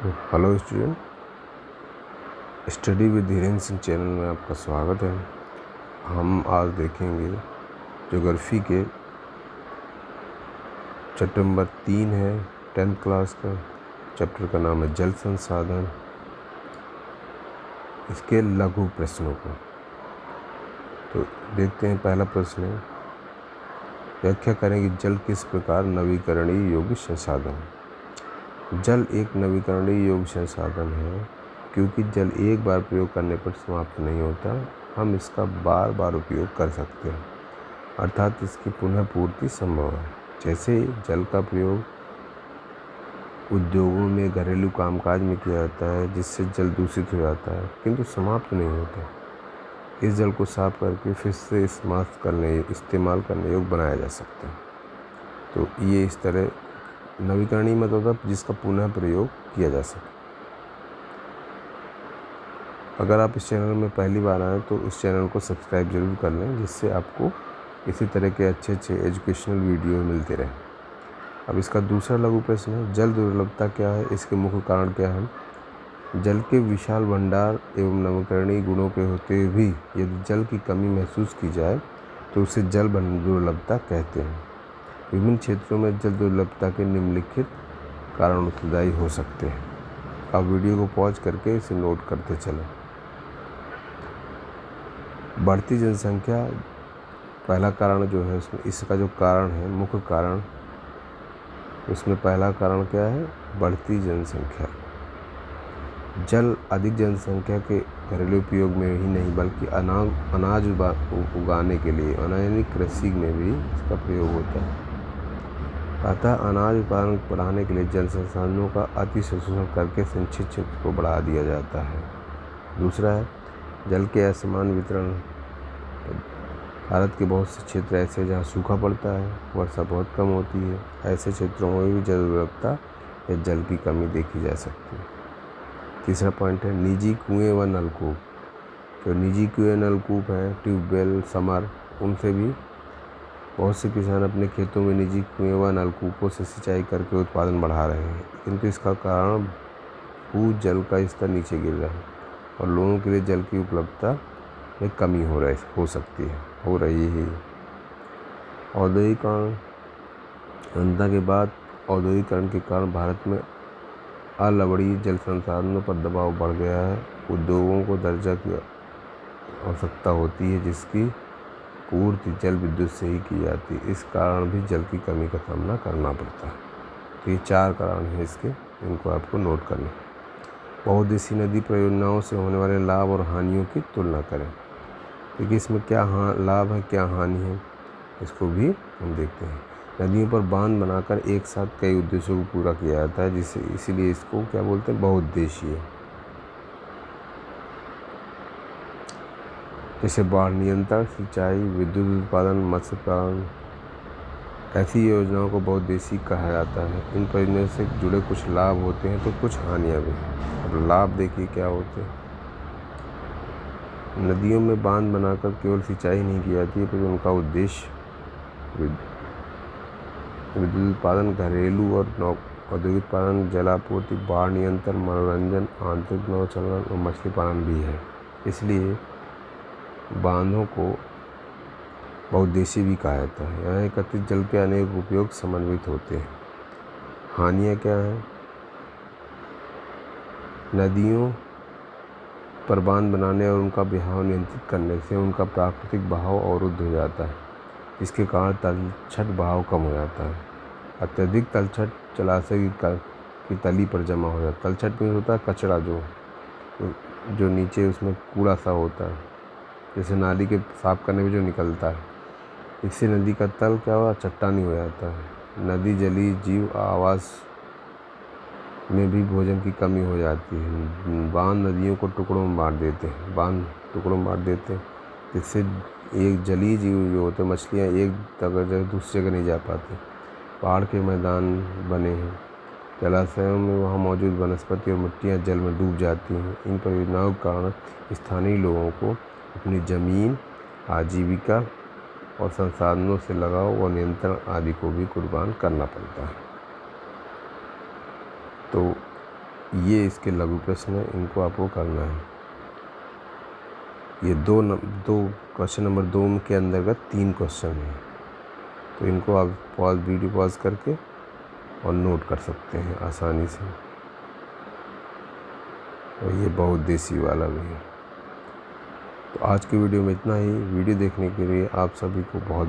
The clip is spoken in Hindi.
Hello student, study with Dhirendra Singh channel में आपका स्वागत है। हम आज देखेंगे ज्योग्राफी के चैप्टर नंबर 3 है 10th क्लास का। चैप्टर का नाम है जल संसाधन। इसके लघु प्रश्नों को तो देखते हैं। पहला प्रश्न है, व्याख्या करें कि जल किस प्रकार नवीकरणीय योग्य संसाधन है। जल एक नवीकरणीय योग्य संसाधन है क्योंकि जल एक बार प्रयोग करने पर समाप्त नहीं होता। हम इसका बार बार उपयोग कर सकते हैं, अर्थात इसकी पुनः पूर्ति संभव है। जैसे जल का प्रयोग उद्योगों में, घरेलू कामकाज में किया जाता है, जिससे जल दूषित हो जाता है किंतु समाप्त नहीं होता। इस जल को साफ करके फिर से इस्तेमाल करने योग्य बनाया जा सकता है। तो ये इस तरह नवीकरणीय मतलब जिसका पुनः प्रयोग किया जा सके। अगर आप इस चैनल में पहली बार आए तो इस चैनल को सब्सक्राइब जरूर कर लें, जिससे आपको इसी तरह के अच्छे एजुकेशनल वीडियो मिलते रहें। अब इसका दूसरा लघु प्रश्न है, जल दुर्लभता क्या है, इसके मुख्य कारण क्या है। जल के विशाल भंडार एवं नवीकरणीय गुणों के होते हुए भी यदि जल की कमी महसूस की जाए तो उसे जल दुर्लभता कहते हैं। विभिन्न क्षेत्रों में जल दुर्लभता के निम्नलिखित कारण उत्तरदायी हो सकते हैं। आप वीडियो को पॉज करके इसे नोट करते चलें। बढ़ती जनसंख्या पहला कारण जो है, उसमें इसका जो कारण है, मुख्य कारण, उसमें पहला कारण क्या है, बढ़ती जनसंख्या। जल अधिक जनसंख्या के घरेलू उपयोग में ही नहीं बल्कि अनाज उगाने के लिए यानी कृषि में भी इसका प्रयोग होता है। अतः अनाज उत्पादन बढ़ाने के लिए जल संसाधनों का अति शोषण करके संचित क्षेत्र को बढ़ा दिया जाता है। दूसरा है जल के असमान वितरण। भारत के बहुत से क्षेत्र ऐसे हैं जहाँ सूखा पड़ता है, वर्षा बहुत कम होती है। ऐसे क्षेत्रों में भी जल दुर्लभता या जल की कमी देखी जा सकती है। तीसरा पॉइंट है निजी कुएं व नलकूप। जो निजी कुएं नलकूप हैं, ट्यूबवेल, समर, उनसे भी बहुत से किसान अपने खेतों में निजी कुएं व नलकूपों से सिंचाई करके उत्पादन बढ़ा रहे हैं, किंतु इसका कारण भूजल का स्तर नीचे गिर रहा है और लोगों के लिए जल की उपलब्धता में कमी हो रही है। औद्योगिकरण के बाद औद्योगिकरण के कारण भारत में अलवणीय जल संसाधनों पर दबाव बढ़ गया है। उद्योगों को दर्जा की आवश्यकता होती है, जिसकी पूर्ति जल विद्युत से ही की जाती है। इस कारण भी जल की कमी का सामना करना पड़ता है। तो ये 4 कारण हैं इसके, इनको आपको नोट करना है। बहुउद्देशीय नदी परियोजनाओं से होने वाले लाभ और हानियों की तुलना करें। देखिए इसमें क्या लाभ है, क्या हानि है, इसको भी हम देखते हैं। नदियों पर बांध बनाकर एक साथ कई उद्देश्यों को पूरा किया जाता है, इसीलिए इसको क्या बोलते हैं, बहुउद्देशीय। जैसे बाढ़ नियंत्रण, सिंचाई, विद्युत उत्पादन, मत्स्य पालन, ऐसी योजनाओं को बहुउद्देशीय कहा जाता है। इन परियोजनाओं से जुड़े कुछ लाभ होते हैं तो कुछ हानियाँ भी। अब लाभ देखिए क्या होते हैं। नदियों में बांध बनाकर केवल सिंचाई नहीं की जाती है, पर उनका उद्देश्य विद्युत उत्पादन, घरेलू और औद्योगिक उत्पादन, जलापूर्ति, बाढ़ नियंत्रण, मनोरंजन, आंतरिक नौचालन और मछली पालन भी है। इसलिए बांधों को बहुउद्देशीय भी कहा जाता है। यहाँ एकत्रित जल के अनेक उपयोग समन्वित होते हैं। हानियाँ क्या हैं, नदियों पर बांध बनाने और उनका बहाव नियंत्रित करने से उनका प्राकृतिक बहाव अवरुद्ध हो जाता है, जिसके कारण तलछट बहाव कम हो जाता है। अत्यधिक तलछट जलाशय की तली पर जमा हो जाता है। तलछट में होता है कचरा, जो नीचे उसमें कूड़ा सा होता है, जैसे नाली के साफ करने में जो निकलता है। इससे नदी का तल क्या हुआ, चट्टानी हो जाता है। नदी जलीय जीव आवास में भी भोजन की कमी हो जाती है। बांध नदियों को टुकड़ों में बांट देते हैं, जिससे एक जलीय जीव जो होते हैं, मछलियाँ एक जगह से दूसरी जगह नहीं जा पाती। पहाड़ के मैदान बने हैं, जलाशयों में वहाँ मौजूद वनस्पति और मिट्टियाँ जल में डूब जाती हैं। इन परियोजनाओं के कारण स्थानीय लोगों को अपनी ज़मीन, आजीविका और संसाधनों से लगाव व नियंत्रण आदि को भी कुर्बान करना पड़ता है। तो ये इसके लघु प्रश्न है, इनको आपको करना है। ये दो क्वेश्चन नंबर 2 के अंतर्गत 3 क्वेश्चन हैं, तो इनको आप वीडियो पॉज करके और नोट कर सकते हैं आसानी से। और ये बहुत देसी वाला भी है। तो आज की वीडियो में इतना ही। वीडियो देखने के लिए आप सभी को बहुत